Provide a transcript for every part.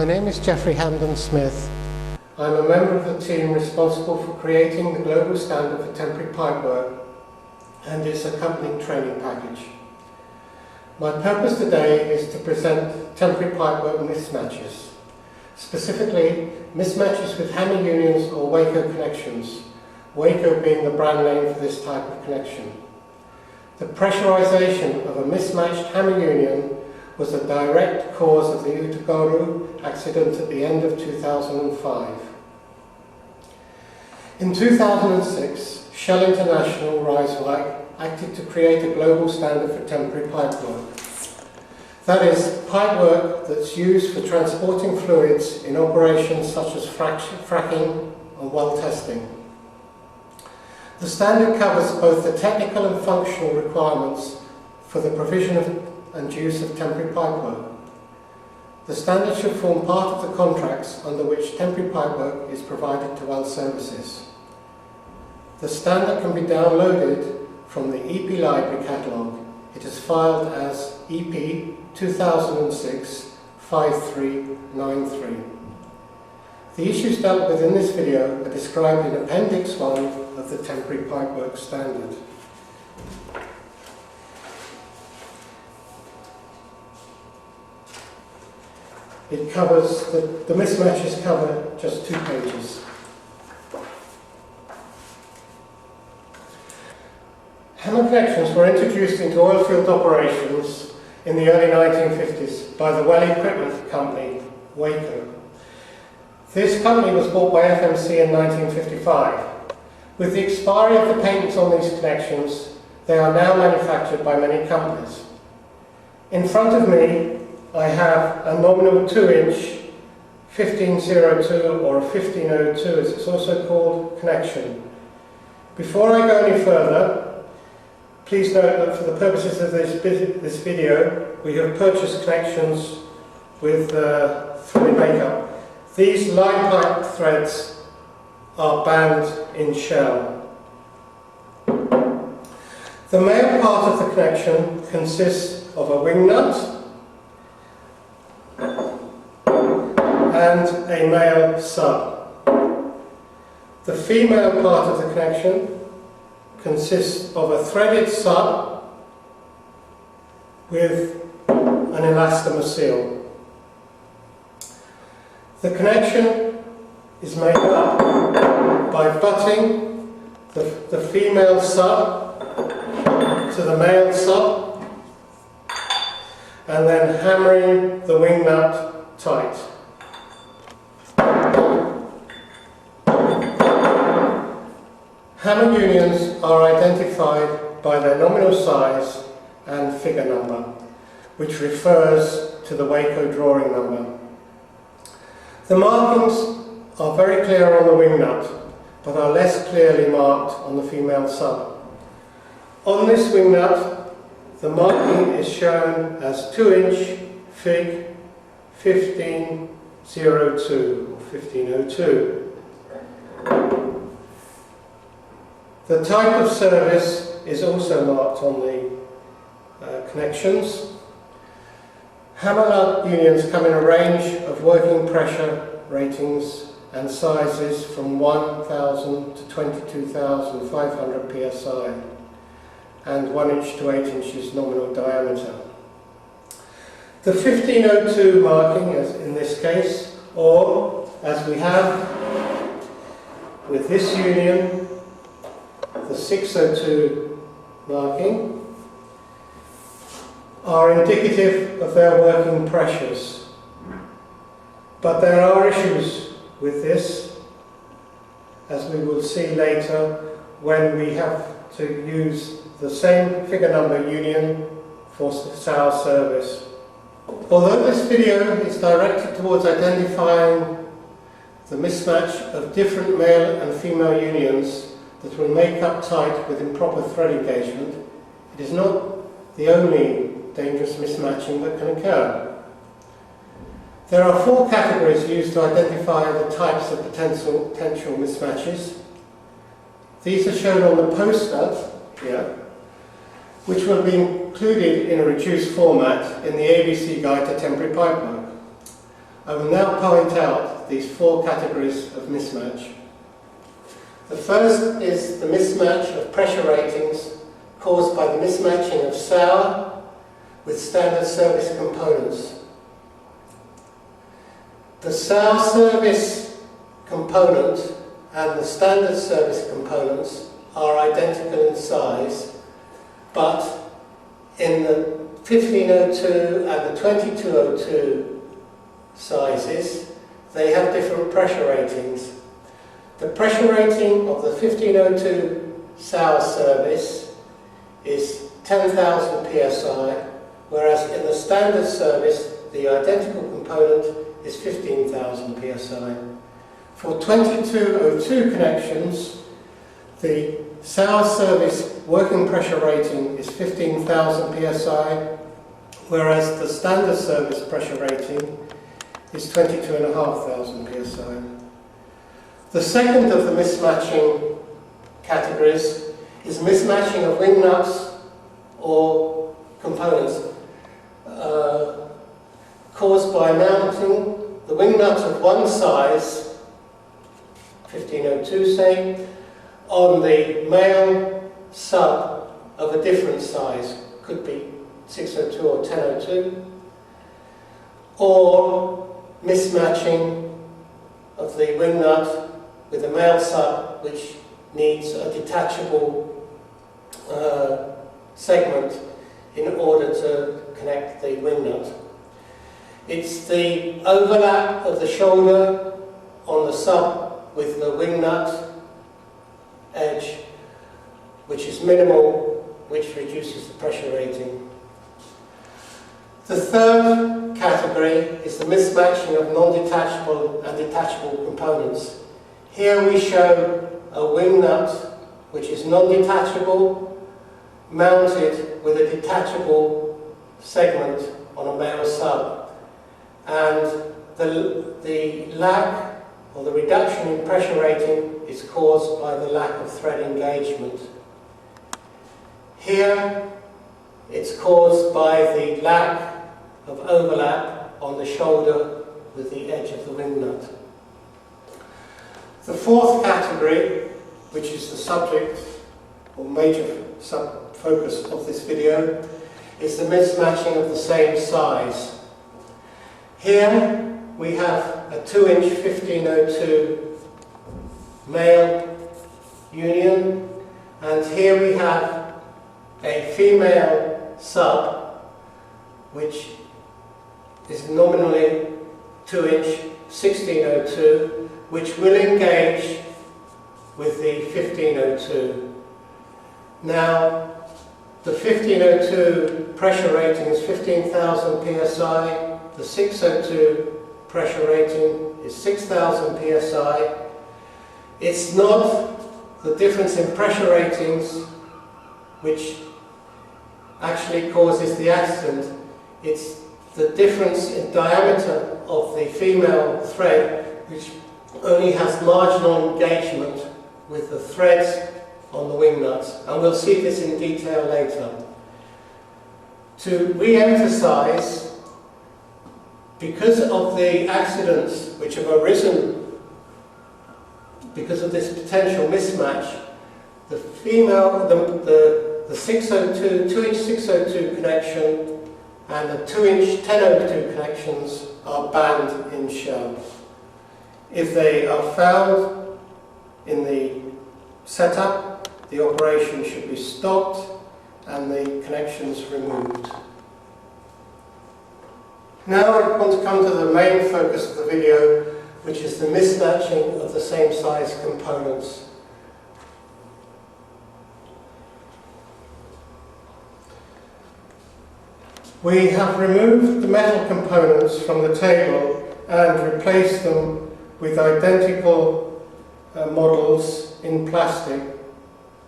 My name is Geoffrey Hamden Smith. I'm a member of the team responsible for creating the global standard for temporary pipework and its accompanying training package. My purpose today is to present temporary pipework mismatches, specifically mismatches with hammer unions or Waco connections, Waco being the brand name for this type of connection. The pressurization of a mismatched hammer union was the direct cause of the Utagaru accident at the end of 2005. In 2006, Shell International Risework acted to create a global standard for temporary pipework. That is, pipework that's used for transporting fluids in operations such as fracking or well testing. The standard covers both the technical and functional requirements for the provision of and use of temporary pipework. The standard should form part of the contracts under which temporary pipework is provided to well services. The standard can be downloaded from the EP Library Catalogue. It is filed as EP 2006-5393. The issues dealt with in this video are described in Appendix 1 of the Temporary Pipework Standard. It covers, the mismatches cover just 2 pages. Hammer connections were introduced into oil field operations in the early 1950s by the Well Equipment Company, Waco. This company was bought by FMC in 1955. With the expiry of the patents on these connections, they are now manufactured by many companies. In front of me, I have a nominal 2-inch 1502 or a 1502 as it's also called connection. Before I go any further, please note that for the purposes of this video, we have purchased connections with threaded makeup. These line pipe threads are banned in Shell. The male part of the connection consists of a wing nut and a male sub. The female part of the connection consists of a threaded sub with an elastomer seal. The connection is made up by butting the female sub to the male sub and then hammering the wing nut tight. Hammer unions are identified by their nominal size and figure number, which refers to the Waco drawing number. The markings are very clear on the wing nut, but are less clearly marked on the female sub. On this wing nut, the marking is shown as 2-inch Fig 1502 or 1502. The type of service is also marked on the connections. Hammer nut unions come in a range of working pressure ratings and sizes from 1,000 to 22,500 psi and 1 inch to 8 inches nominal diameter. The 1502 marking, as in this case, or as we have with this union, the 602 marking, are indicative of their working pressures. But there are issues with this, as we will see later when we have to use the same figure number union for sow service. Although this video is directed towards identifying the mismatch of different male and female unions that will make up tight with improper thread engagement, it is not the only dangerous mismatching that can occur. There are 4 categories used to identify the types of potential mismatches. These are shown on the poster here, which will be included in a reduced format in the ABC Guide to Temporary Pipework. I will now point out these 4 categories of mismatch. The first is the mismatch of pressure ratings caused by the mismatching of sour with standard service components. The sour service component and the standard service components are identical in size, but in the 1502 and the 2202 sizes, they have different pressure ratings. The pressure rating of the 1502 sour service is 10,000 psi, whereas in the standard service, the identical component is 15,000 psi. For 2202 connections, the sour service working pressure rating is 15,000 psi, whereas the standard service pressure rating is 22,500 psi. The second of the mismatching categories is mismatching of wing nuts or components caused by mounting the wing nut of one size, 1502 say, on the male sub of a different size, could be 602 or 1002, or mismatching of the wing nut with a male sub which needs a detachable segment in order to connect the wing nut. It's the overlap of the shoulder on the sub with the wing nut edge, which is minimal, which reduces the pressure rating. The third category is the mismatching of non-detachable and detachable components. Here we show a wing nut which is non-detachable, mounted with a detachable segment on a male sub. And the lack or the reduction in pressure rating is caused by the lack of thread engagement. Here it's caused by the lack of overlap on the shoulder with the edge of the wing nut. The fourth category, which is the subject or major focus of this video, is the mismatching of the same size. Here we have a 2-inch 1502 male union, and here we have a female sub which is nominally 2-inch 1602, which will engage with the 1502. Now, the 1502 pressure rating is 15,000 psi. The 602 pressure rating is 6,000 psi. It's not the difference in pressure ratings which actually causes the accident. It's the difference in diameter of the female thread, which only has marginal engagement with the threads on the wing nuts. And we'll see this in detail later. To re-emphasize, because of the accidents which have arisen because of this potential mismatch, the female, the 602, 2-inch 602 connection and the 2-inch 1002 connections are banned in show. If they are found in the setup, the operation should be stopped and the connections removed. Now I want to come to the main focus of the video, which is the mismatching of the same size components. We have removed the metal components from the table and replaced them with identical models in plastic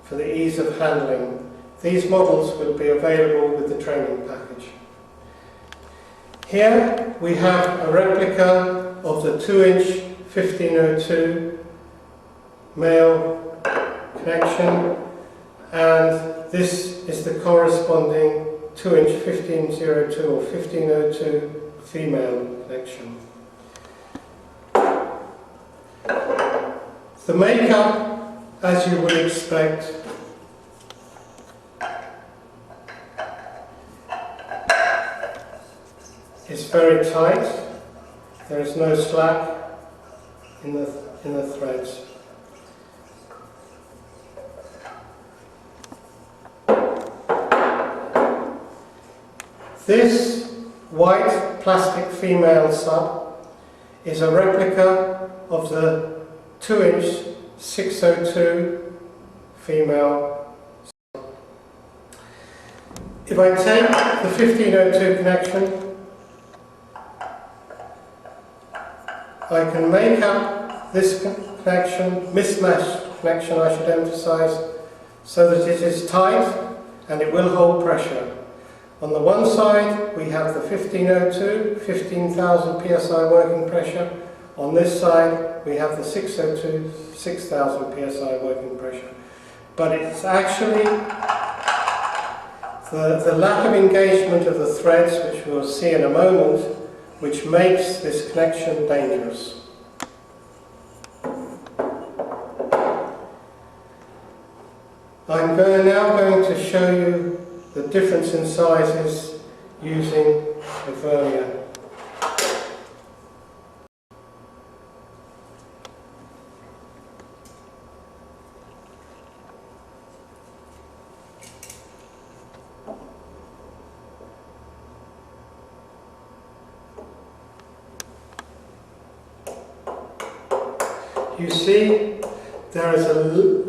for the ease of handling. These models will be available with the training package. Here we have a replica of the 2-inch 1502 male connection, and this is the corresponding 2-inch 1502 or 1502 female connection. The makeup, as you would expect, is very tight. There is no slack in the threads. This white plastic female sub is a replica of the 2-inch 602 female sub. If I take the 1502 connection, I can make up this connection, mismatch connection I should emphasize, so that it is tight and it will hold pressure. On the one side we have the 1502, 15,000 psi working pressure. On this side we have the 602, 6,000 psi working pressure. But it's actually the lack of engagement of the threads, which we'll see in a moment, which makes this connection dangerous. I'm now going to show you the difference in sizes using a vernier. You see, there is a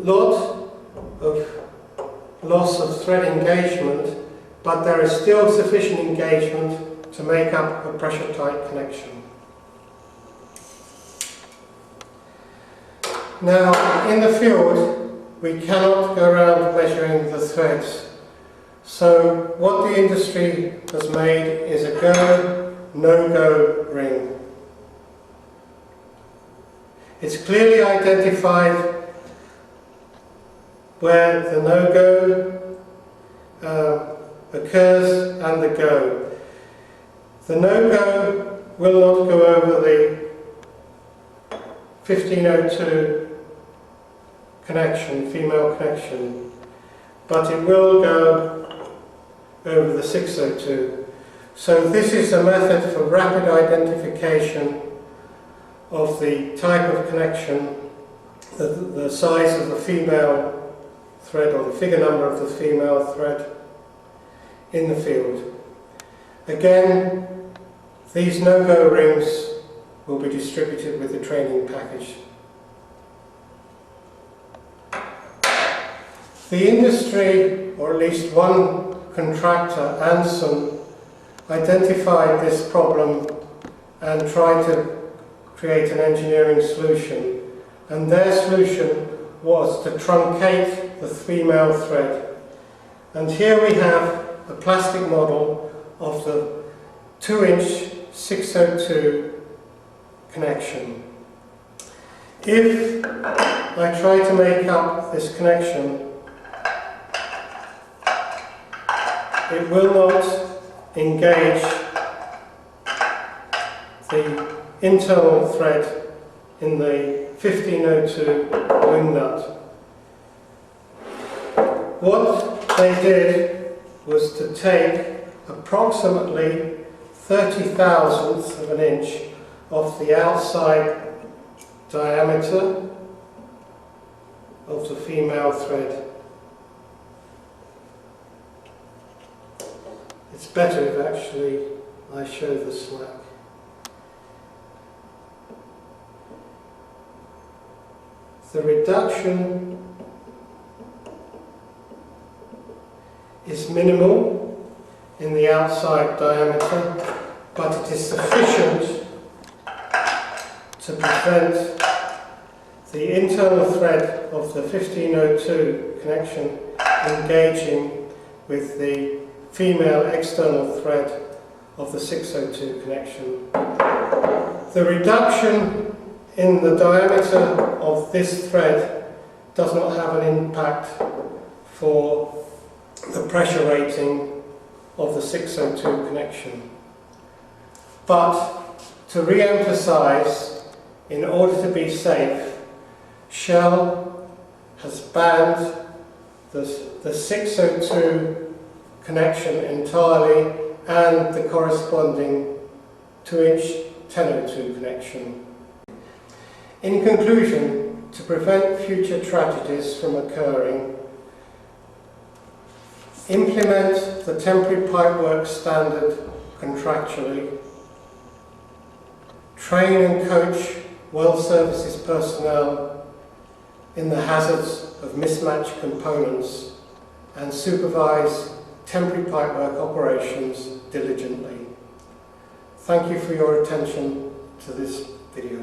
lot of loss of thread engagement, but there is still sufficient engagement to make up a pressure-tight connection. Now, in the field, we cannot go around measuring the threads. So what the industry has made is a go, no-go ring. It's clearly identified where the no-go occurs and the go. The no-go will not go over the 1502 connection, female connection, but it will go over the 602. So this is a method for rapid identification of the type of connection, the size of the female thread or the figure number of the female thread in the field. Again, these no-go rings will be distributed with the training package. The industry, or at least one contractor, Anson, identified this problem and tried to create an engineering solution, and their solution was to truncate the female thread. And here we have a plastic model of the 2-inch 602 connection. If I try to make up this connection, it will not engage the internal thread in the 1502 wing nut. What they did was to take approximately 30,000ths of an inch of the outside diameter of the female thread. It's better if actually I show the slack. The reduction is minimal in the outside diameter, but it is sufficient to prevent the internal thread of the 1502 connection engaging with the female external thread of the 602 connection. The reduction in the diameter of this thread does not have an impact for the pressure rating of the 602 connection. But to re-emphasize, in order to be safe, Shell has banned the 602 connection entirely and the corresponding 2-inch 1002 connection. In conclusion, to prevent future tragedies from occurring, implement the temporary pipework standard contractually, train and coach well services personnel in the hazards of mismatched components, and supervise temporary pipework operations diligently. Thank you for your attention to this video.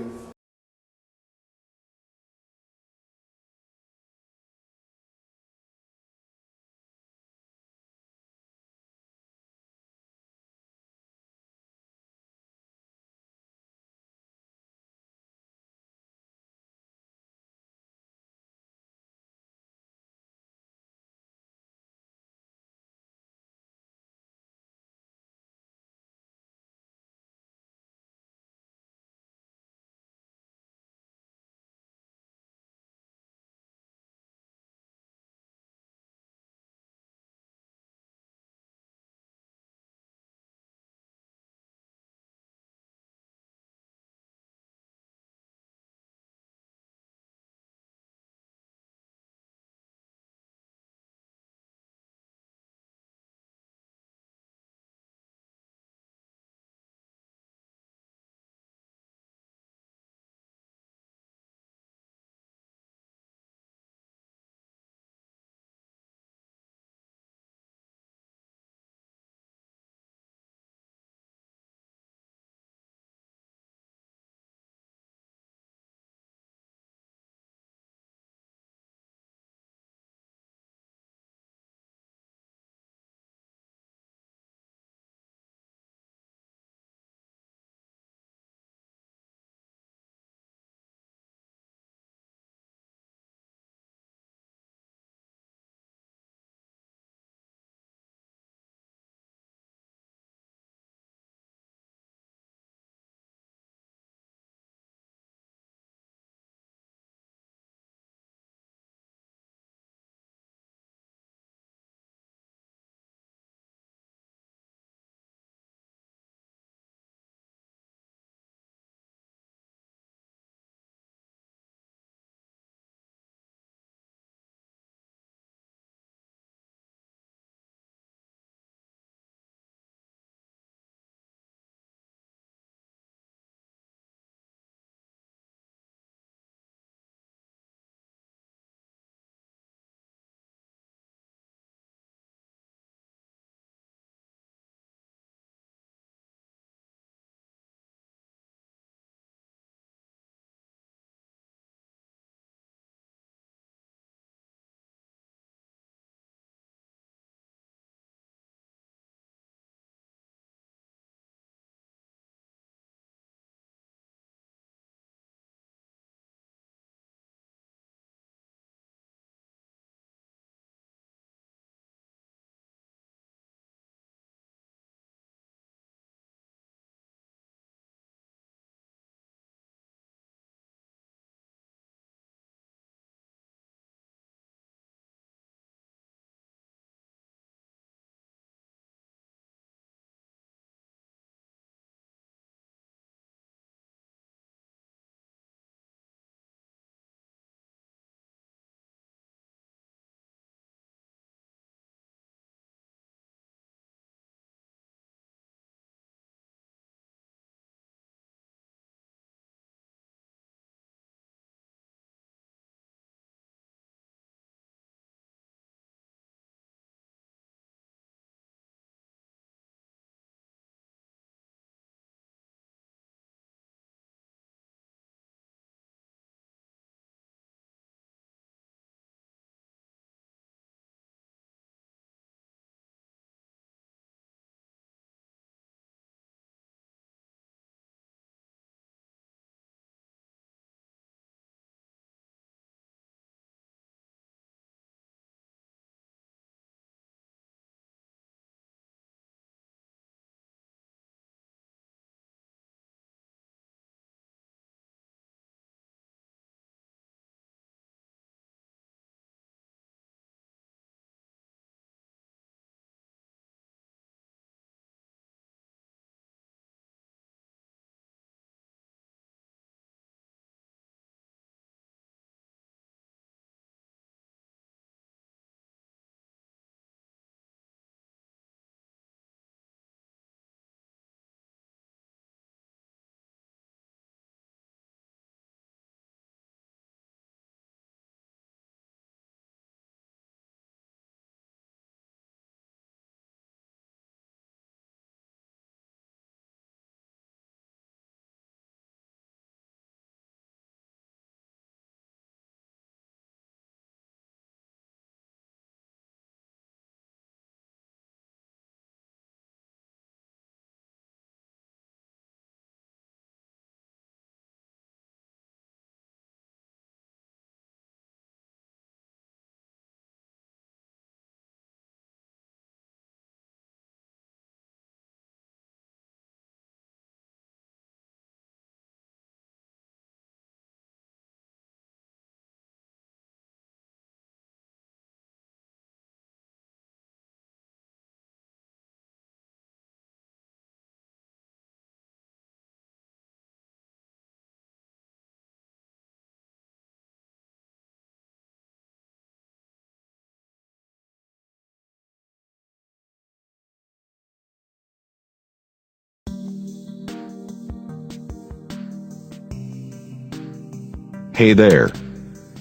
Hey there.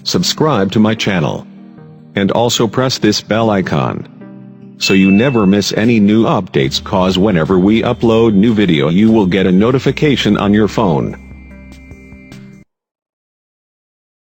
Subscribe to my channel. And also press this bell icon, so you never miss any new updates, cause whenever we upload new video you will get a notification on your phone.